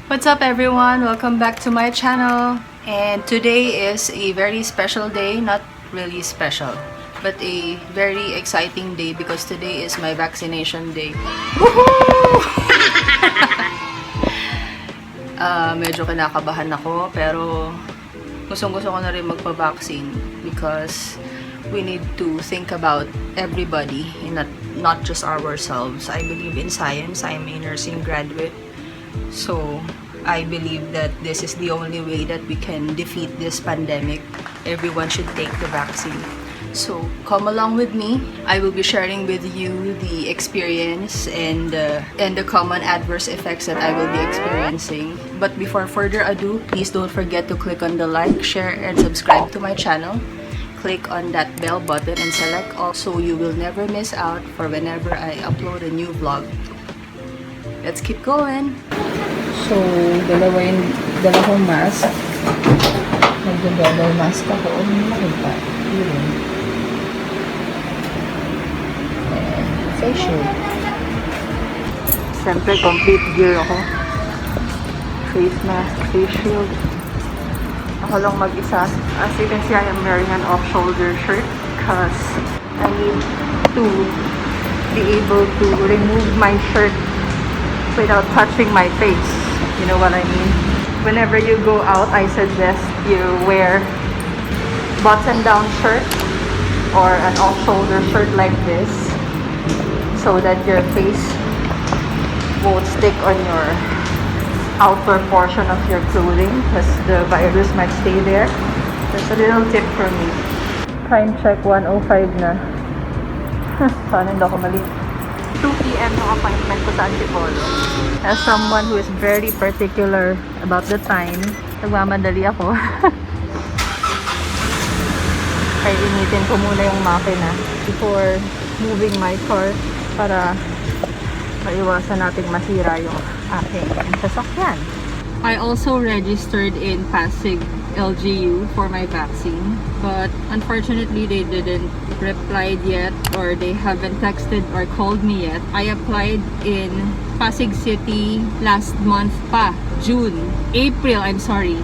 What's up everyone? Welcome back to my channel. And today is a very special day. Not really special, but a very exciting day because today is my vaccination day. Woohoo! Medyo kinakabahan ako pero gustong-gusto ko na rin magpa-vaccine because we need to think about everybody and not just ourselves. I believe in science. I'm a nursing graduate. So, I believe that this is the only way that we can defeat this pandemic. Everyone should take the vaccine. So, come along with me. I will be sharing with you the experience and the common adverse effects that I will be experiencing. But before further ado, please don't forget to click on the like, share, and subscribe to my channel. Click on that bell button and select all so you will never miss out for whenever I upload a new vlog. Let's keep going! So, dala kong mask. Nag-double mask ako. Ano yung makita? Yun. And face shield. Siyempre, complete gear ako. Face mask, face shield. Ako lang mag-isa. As you can see, I am wearing an off-shoulder shirt because I need to be able to remove my shirt without touching my face. You know what I mean? Whenever you go out, I suggest you wear button-down shirt or an off-shoulder shirt like this so that your face won't stick on your outer portion of your clothing because the virus might stay there. That's a little tip from me. Time check, 1:05 na. Sana hindi ako mali. 2 p.m. yung appointment ko sa Antipolo. As someone who is very particular about the time, nagmamadali ako. Kaya initin ko muna yung makina before moving my car para maiwasan nating masira yung aking sasakyan. I also registered in Pasig LGU for my vaccine, but unfortunately they didn't reply yet or they haven't texted or called me yet. I applied in Pasig City last month pa,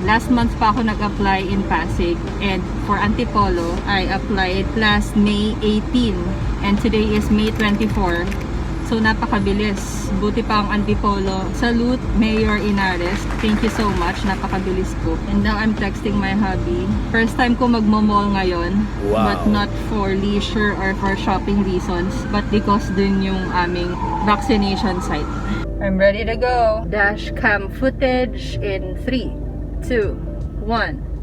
last month pa ako nag-apply in Pasig, and for Antipolo I applied last May 18 and today is May 24. So, napakabilis. Buti pa ang Antipolo. Salute, Mayor Inares. Thank you so much. Napakabilis po. And now, I'm texting my hubby. First time ko magmo-mall ngayon. Wow. But not for leisure or for shopping reasons. But because dun yung aming vaccination site. I'm ready to go. Dash cam footage in 3, 2, 1.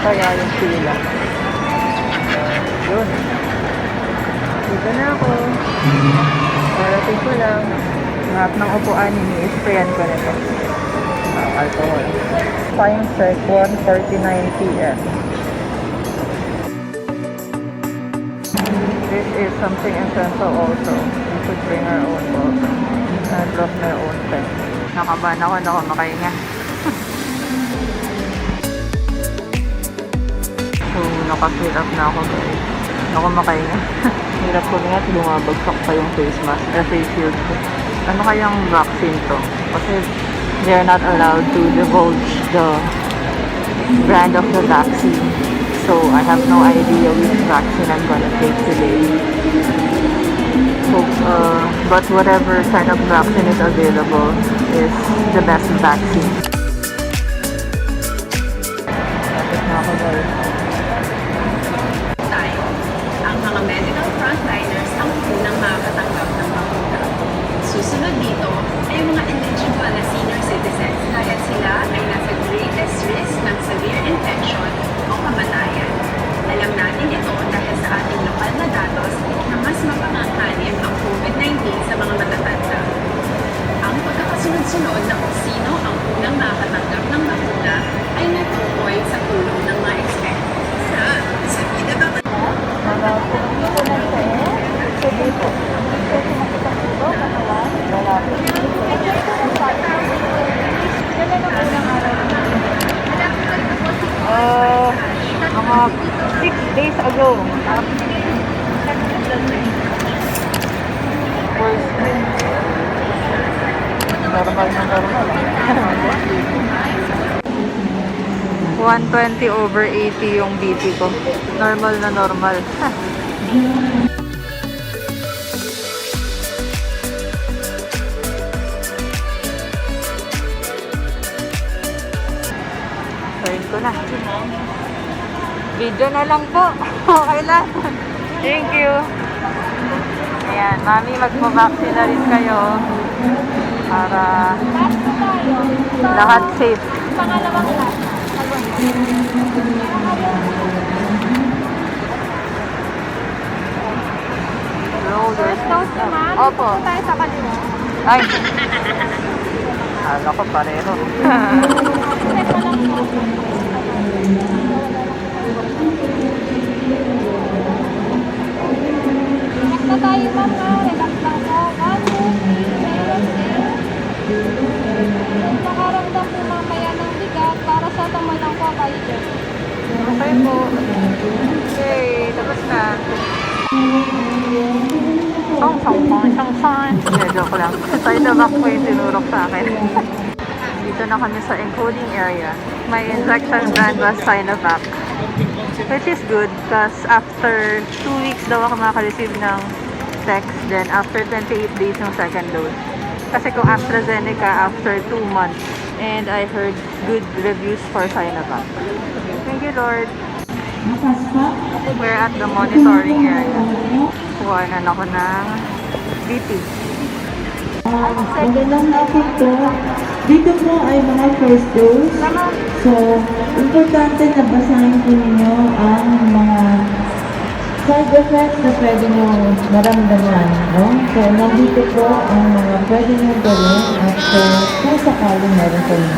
Kaya yung pila. Yun. Dito na ako. Parating ko lang. Lahat ng upuan, ini-sprayan ko na ito. Alcohol. Time check, 1:49 p.m. This is something essential also. We should bring our own bottle. I brought my own pen. Nakabahan ako, hindi ako makahinga. So, naka-fill up na ako guys. Hindi ako makahinga. Hirap ko nga, bumabagsak pa yung face mask. Face shield ko. Ano kayang vaccine to? Kasi they are not allowed to divulge the brand of the vaccine. so I have no idea which vaccine I'm gonna take today. Hope, but whatever kind of vaccine is available is the best vaccine. Lapit na ako guys. Ang mga medical frontliners ang unang makatanggap ng bakuna. Susunod dito ay mga eligible na senior citizens dahil sila ay nasa greatest risk ng severe infection o kamatayan. Alam natin ito dahil sa ating lokal na datos na mas mapanganganib ang COVID-19 sa mga matatanda. Ang pagkakasunod-sunod na kung sino ang unang makatanggap ng bakuna ay natukoy sa tulong ng mga eksperto. Sa vida ba mga 6 days ago. Normal na normal. 120/80 yung BP ko. Normal na normal. Turn ko na. Video na lang po. Okay lang. Thank you. Ayan, mami, magpabaksin na rin kayo para lahat safe. Pangalawang class. First dose naman. Opo. Dito tayo sa kaliwa. Ay. Hala ko pareho. Ito lang po. Relax na tayo, ma'am, ha? Relax lang po. 1, 2, 3, 0, 0. Nakaramdam po mamaya ng bigat para sa tamo lang po kayo dyan. Okay po. Okay, tapos na. Song. Joke lang. Tayo na back po yung tinurok sa akin. Dito na kami sa encoding area. My injection brand was Sinovac. Which is good because after 2 weeks daw ako makaka-receive ng text. Then after 28 days yung second dose. Kasi kung AstraZeneca after 2 months. And I heard good reviews for Sinovac. Thank you, Lord. We're at the monitoring area. Kuhanan ako ng BP. Magandang hapon po. Dito po ay mga first dose. So, importante na basahin po ninyo ang mga side effects na pwede nyo maramdaman. No? So, nandito po ang mga pwede nyo gawin at kung sakaling meron kayong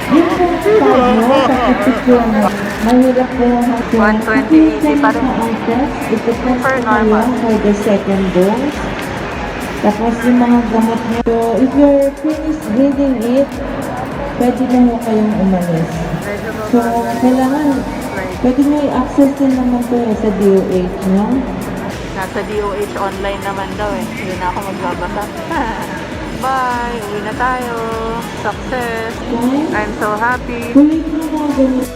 yung po mo, kapitipyo mo. Mahirap po 120 pa rin. Ito po Per normal. for the second dose. Tapos yung mga gamot nyo. So, if you're finished reading it, pwede na mo kayong umalis. So, kailangan, pwede nyo i-access din naman po sa DOH, no? Nasa DOH online naman daw eh. Hindi na ako magbabasa. Bye! Uwi na tayo. Success! I'm so happy. Kulit mo mga ganun.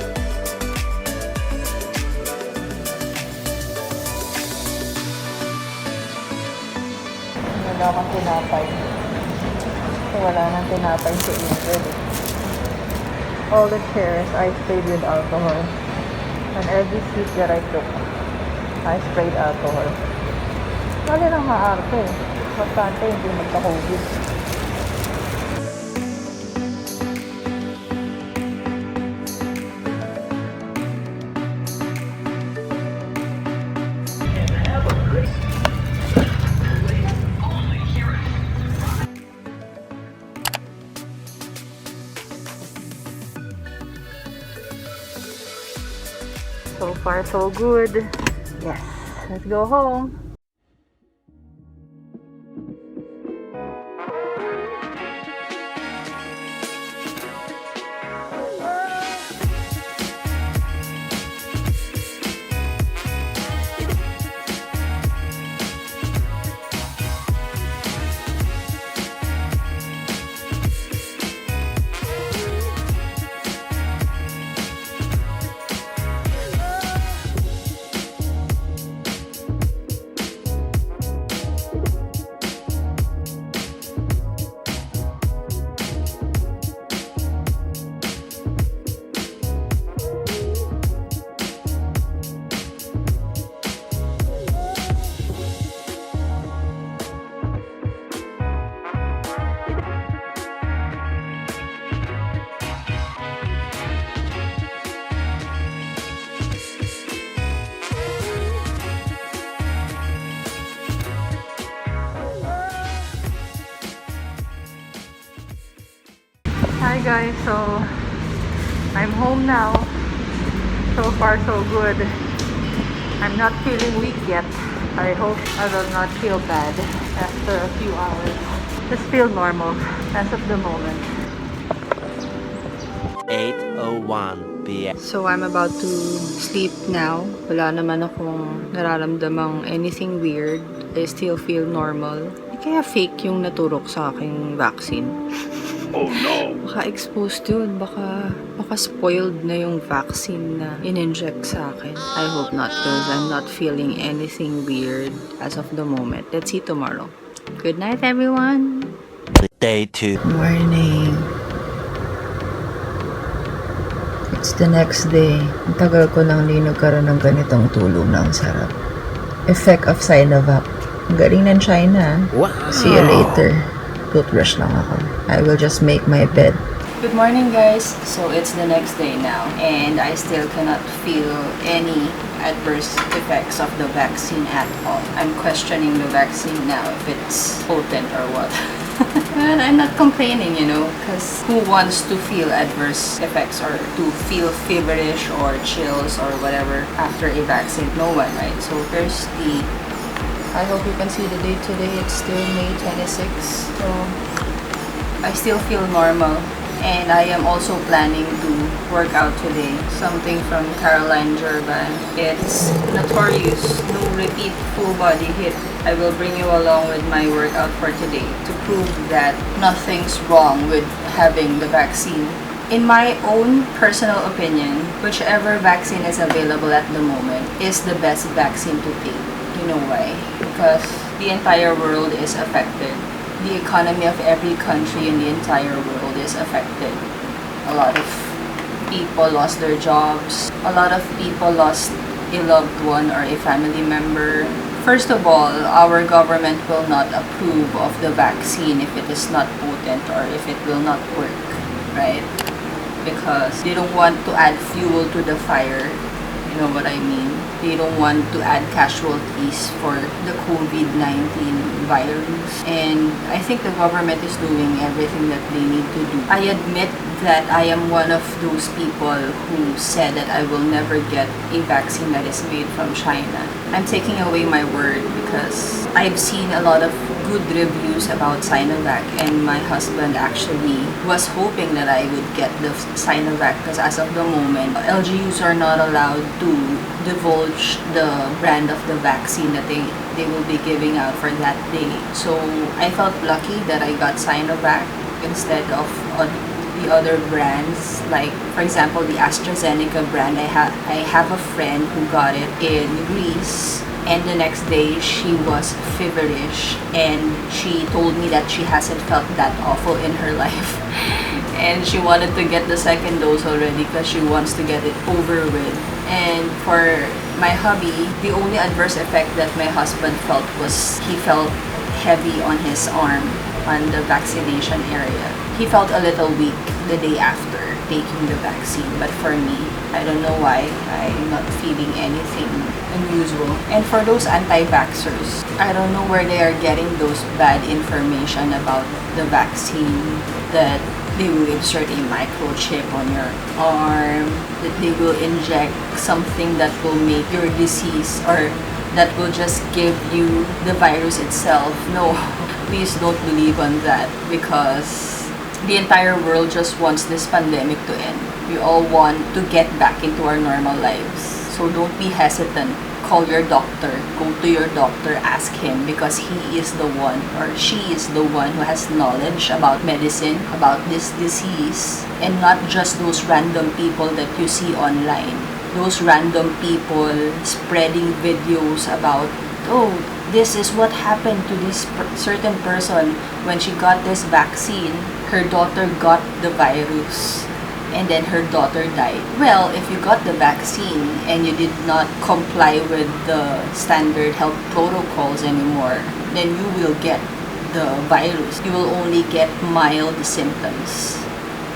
Wala akong tinapay. So, wala nang tinapay sa April. All the chairs I sprayed with alcohol. And every seat that I took, I sprayed alcohol. Wala nang maarte eh. Bastante hindi magka-COVID. So far, so good. Yes, let's go home. Hi guys, so I'm home now. So far so good. I'm not feeling weak yet. I hope I will not feel bad after a few hours. Just feel normal as of the moment. 8:01 p.m. So I'm about to sleep now. Wala naman akong nararamdamang anything weird. I still feel normal. Kaya fake yung naturok sa aking vaccine. Oh no! Baka exposed yun. Baka spoiled na yung vaccine na in-inject sa akin. I hope not because I'm not feeling anything weird as of the moment. Let's see tomorrow. Good night, everyone! Day 2. Morning. It's the next day. Ang tagal ko nang hindi nagkaroon ng ganitong tulog na ang sarap. Effect of Sinovac. Ang galing ng China. Wow! See you later. Toothbrush lang ako. I will just make my bed. Good morning guys. So it's the next day now and I still cannot feel any adverse effects of the vaccine at all. I'm questioning the vaccine now if it's potent or what. But I'm not complaining, you know, because who wants to feel adverse effects or to feel feverish or chills or whatever after a vaccine? No one, right? So here's the... I hope you can see the date today. It's still May 26. So I still feel normal. And I am also planning to work out today. Something from Caroline Gerban. It's notorious. No repeat full body hit. I will bring you along with my workout for today to prove that nothing's wrong with having the vaccine. In my own personal opinion, whichever vaccine is available at the moment is the best vaccine to take. You know why? Because the entire world is affected. The economy of every country in the entire world is affected. A lot of people lost their jobs. A lot of people lost a loved one or a family member. First of all, our government will not approve of the vaccine if it is not potent or if it will not work, right? Because they don't want to add fuel to the fire. You know what I mean? They don't want to add casualties for the COVID-19 virus. And I think the government is doing everything that they need to do. I admit that I am one of those people who said that I will never get a vaccine that is made from China. I'm taking away my word because I've seen a lot of good reviews about Sinovac and my husband actually was hoping that I would get the Sinovac because as of the moment, LGUs are not allowed to divulge the brand of the vaccine that they will be giving out for that day. So I felt lucky that I got Sinovac instead of the other brands. Like for example, the AstraZeneca brand, I have a friend who got it in Greece. And the next day, she was feverish and she told me that she hasn't felt that awful in her life. And she wanted to get the second dose already because she wants to get it over with. And for my hubby, the only adverse effect that my husband felt was he felt heavy on his arm on the vaccination area. He felt a little weak the day after taking the vaccine. But for me, I don't know why, I'm not feeling anything unusual. And for those anti-vaxxers, I don't know where they are getting those bad information about the vaccine, that they will insert a microchip on your arm, that they will inject something that will make your disease or that will just give you the virus itself. No, please don't believe on that because the entire world just wants this pandemic to end. We all want to get back into our normal lives. So don't be hesitant. Call your doctor. Go to your doctor. Ask him because he is the one or she is the one who has knowledge about medicine, about this disease, and not just those random people that you see online. Those random people spreading videos about, oh, this is what happened to this certain person when she got this vaccine. Her daughter got the virus and then her daughter died. Well, if you got the vaccine and you did not comply with the standard health protocols anymore, then you will get the virus. You will only get mild symptoms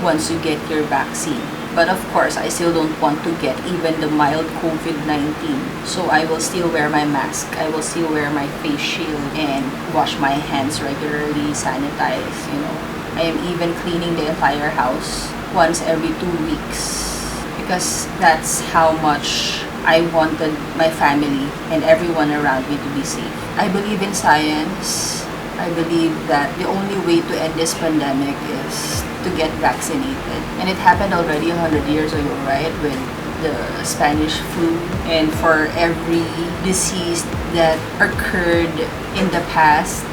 once you get your vaccine. But of course, I still don't want to get even the mild COVID-19. So I will still wear my mask. I will still wear my face shield and wash my hands regularly, sanitize, you know. I am even cleaning the entire house once every 2 weeks because that's how much I wanted my family and everyone around me to be safe. I believe in science. I believe that the only way to end this pandemic is to get vaccinated. And it happened already 100 years ago, right? With the Spanish flu. And for every disease that occurred in the past,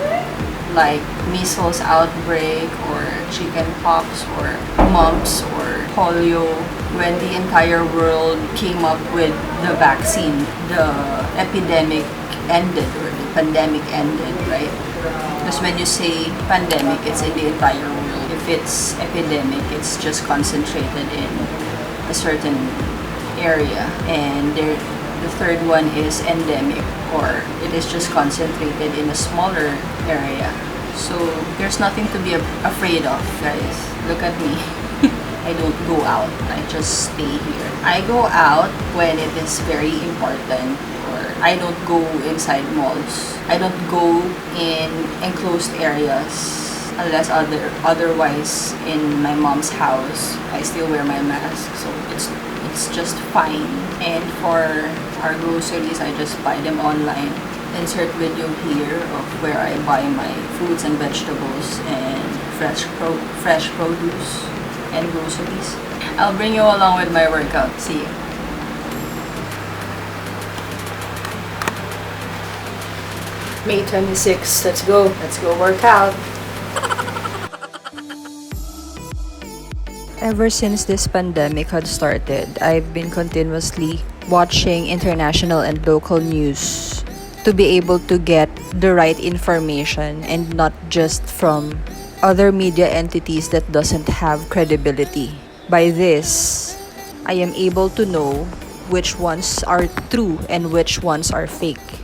like measles outbreak or chickenpox or mumps or polio, when the entire world came up with the vaccine, the epidemic ended or the pandemic ended, right? Because when you say pandemic, it's in the entire world. If it's epidemic, it's just concentrated in a certain area. And the third one is endemic, or it is just concentrated in a smaller area. So there's nothing to be afraid of, guys. Look at me. I don't go out. I just stay here. I go out when it is very important, or I don't go inside malls. I don't go in enclosed areas unless otherwise in my mom's house. I still wear my mask, so it's just fine. And for our groceries, I just buy them online. Insert video here of where I buy my fruits and vegetables and fresh produce and groceries. I'll bring you along with my workout. See you. May 26, let's go. Let's go work out. Ever since this pandemic had started, I've been continuously watching international and local news to be able to get the right information and not just from other media entities that doesn't have credibility. By this, I am able to know which ones are true and which ones are fake.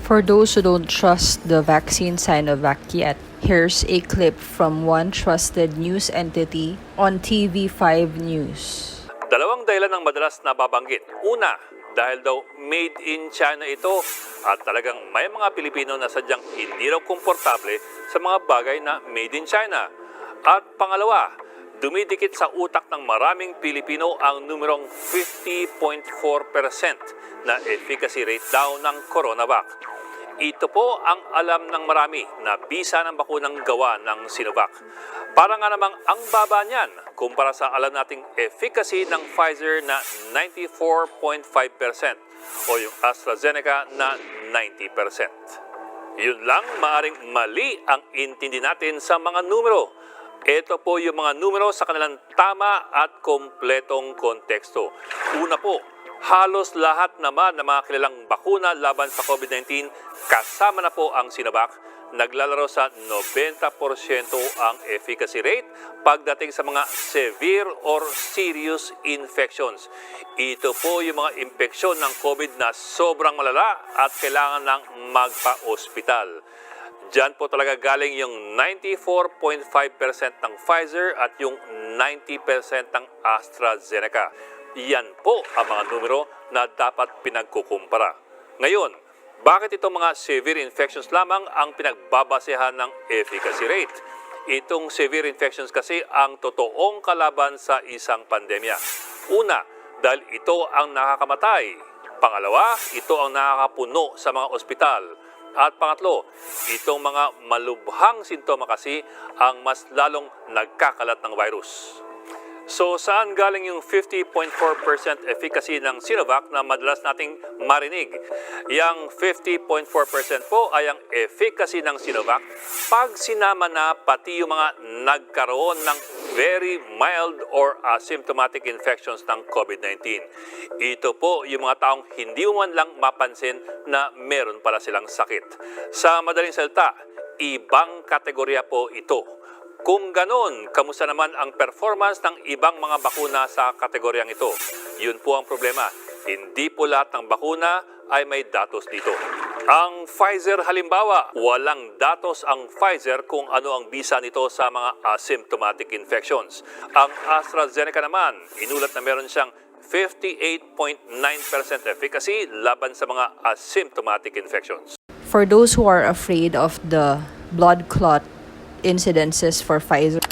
For those who don't trust the vaccine Sinovac yet, here's a clip from one trusted news entity on TV5 News. Dalawang dahilan ang madalas nababanggit. Una, dahil daw made in China ito at talagang may mga Pilipino na sadyang hindi raw komportable sa mga bagay na made in China. At pangalawa, dumidikit sa utak ng maraming Pilipino ang numerong 50.4% na efficacy rate daw ng CoronaVac. Ito po ang alam ng marami na bisa ng bakunang gawa ng Sinovac. Para nga namang ang baba niyan kumpara sa alam nating efficacy ng Pfizer na 94.5% o yung AstraZeneca na 90%. Yun lang, maaring mali ang intindi natin sa mga numero. Ito po yung mga numero sa kanilang tama at kompletong konteksto. Una po, halos lahat naman ng mga kilalang bakuna laban sa COVID-19, kasama na po ang Sinovac, naglalaro sa 90% ang efficacy rate pagdating sa mga severe or serious infections. Ito po yung mga impeksyon ng COVID na sobrang malala at kailangan ng magpa-ospital. Diyan po talaga galing yung 94.5% ng Pfizer at yung 90% ng AstraZeneca. Yan po ang mga numero na dapat pinagkukumpara. Ngayon, bakit itong mga severe infections lamang ang pinagbabasehan ng efficacy rate? Itong severe infections kasi ang totoong kalaban sa isang pandemya. Una, dahil ito ang nakakamatay. Pangalawa, ito ang nakakapuno sa mga ospital. At pangatlo, itong mga malubhang sintomas kasi ang mas lalong nagkakalat ng virus. So saan galing yung 50.4% efficacy ng Sinovac na madalas nating marinig? Yang 50.4% po ay ang efficacy ng Sinovac pag sinama na pati yung mga nagkaroon ng very mild or asymptomatic infections ng COVID-19. Ito po yung mga taong hindi man lang mapansin na meron pala silang sakit. Sa madaling salita, ibang kategorya po ito. Kung ganon, kamusta naman ang performance ng ibang mga bakuna sa kategoryang ito? Yun po ang problema. Hindi po lahat ng bakuna ay may datos dito. Ang Pfizer halimbawa, walang datos ang Pfizer kung ano ang bisa nito sa mga asymptomatic infections. Ang AstraZeneca naman, inulat na meron siyang 58.9% efficacy laban sa mga asymptomatic infections. For those who are afraid of the blood clot incidences for Pfizer,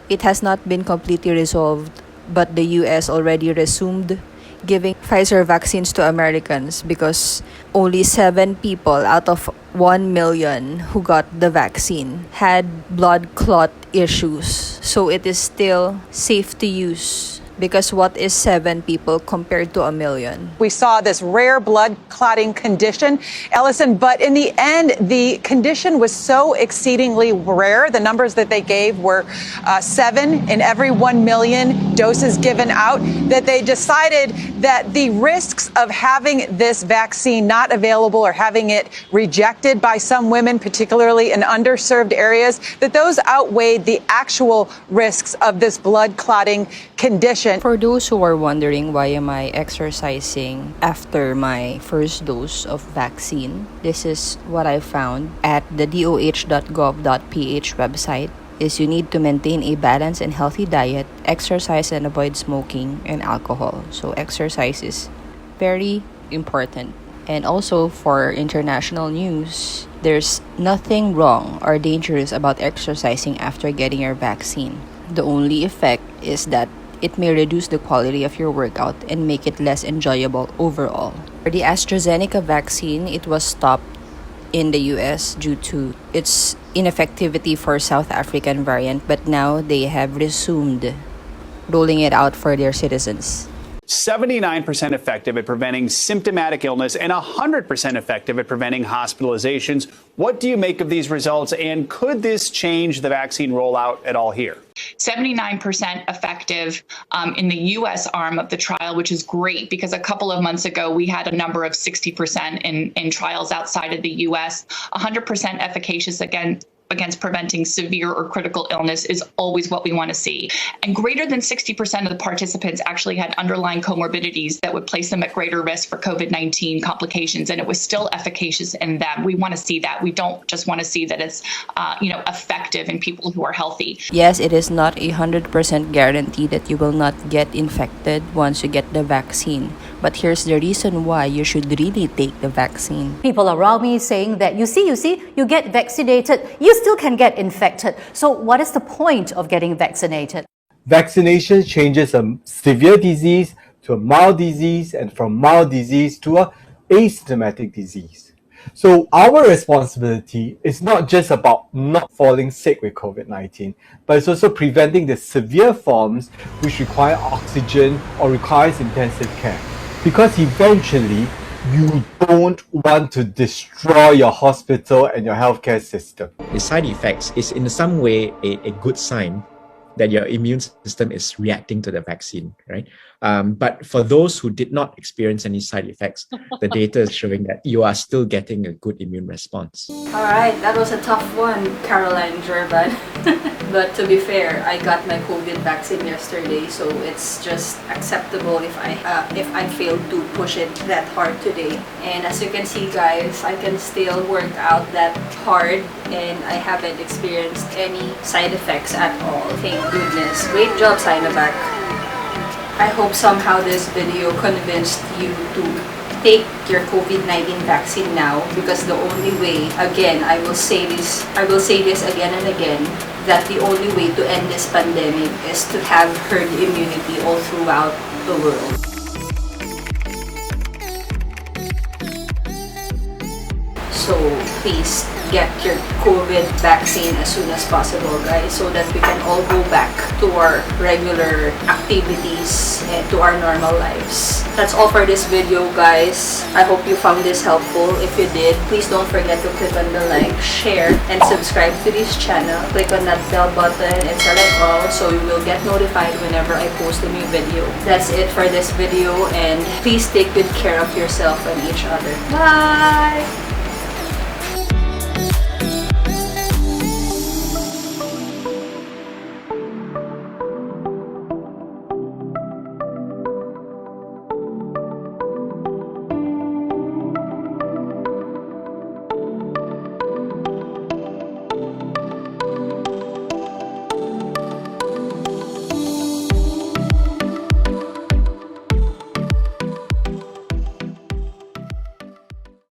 It has not been completely resolved, but the US already resumed giving Pfizer vaccines to Americans because only 7 people out of 1 million who got the vaccine had blood clot issues. So it is still safe to use. Because what is 7 people compared to 1 million? We saw this rare blood clotting condition, Ellison, but in the end, the condition was so exceedingly rare. The numbers that they gave were 7 in every 1 million doses given out, that they decided that the risks of having this vaccine not available or having it rejected by some women, particularly in underserved areas, that those outweighed the actual risks of this blood clotting condition. For those who are wondering why am I exercising after my first dose of vaccine, this is what I found at the doh.gov.ph website. Is you need to maintain a balanced and healthy diet, exercise and avoid smoking and alcohol. So exercise is very important. And also for international news, there's nothing wrong or dangerous about exercising after getting your vaccine. The only effect is that it may reduce the quality of your workout and make it less enjoyable overall. For the AstraZeneca vaccine, it was stopped in the US due to its ineffectivity for South African variant, but now they have resumed rolling it out for their citizens. 79% effective at preventing symptomatic illness and 100% effective at preventing hospitalizations. What do you make of these results, and could this change the vaccine rollout at all here? 79% effective in the U.S. arm of the trial, which is great because a couple of months ago we had a number of 60% in trials outside of the U.S. 100% efficacious against preventing severe or critical illness is always what we want to see. And greater than 60% of the participants actually had underlying comorbidities that would place them at greater risk for COVID-19 complications, and it was still efficacious in them. We want to see that. We don't just want to see that it's effective in people who are healthy. Yes, it is not 100% guarantee that you will not get infected once you get the vaccine. But here's the reason why you should really take the vaccine. People around me saying that, you see, you get vaccinated, you still can get infected. So what is the point of getting vaccinated? Vaccination changes a severe disease to a mild disease, and from mild disease to a asymptomatic disease. So our responsibility is not just about not falling sick with COVID-19, but it's also preventing the severe forms which require oxygen or requires intensive care. Because eventually, you don't want to destroy your hospital and your healthcare system. The side effects is in some way a good sign that your immune system is reacting to the vaccine, right? But for those who did not experience any side effects, the data is showing that you are still getting a good immune response. All right, that was a tough one, Caroline Gerban. But to be fair, I got my COVID vaccine yesterday, so it's just acceptable if I fail to push it that hard today. And as you can see, guys, I can still work out that hard, and I haven't experienced any side effects at all. Thank goodness. Great job, Sinovac. I hope somehow this video convinced you to take your COVID-19 vaccine now, because the only way, again, I will say this again and again, that the only way to end this pandemic is to have herd immunity all throughout the world. So please get your COVID vaccine as soon as possible, guys, so that we can all go back to our regular activities and to our normal lives. That's all for this video, guys. I hope you found this helpful. If you did, please don't forget to click on the like, share, and subscribe to this channel. Click on that bell button and select all so you will get notified whenever I post a new video. That's it for this video, and please take good care of yourself and each other. Bye!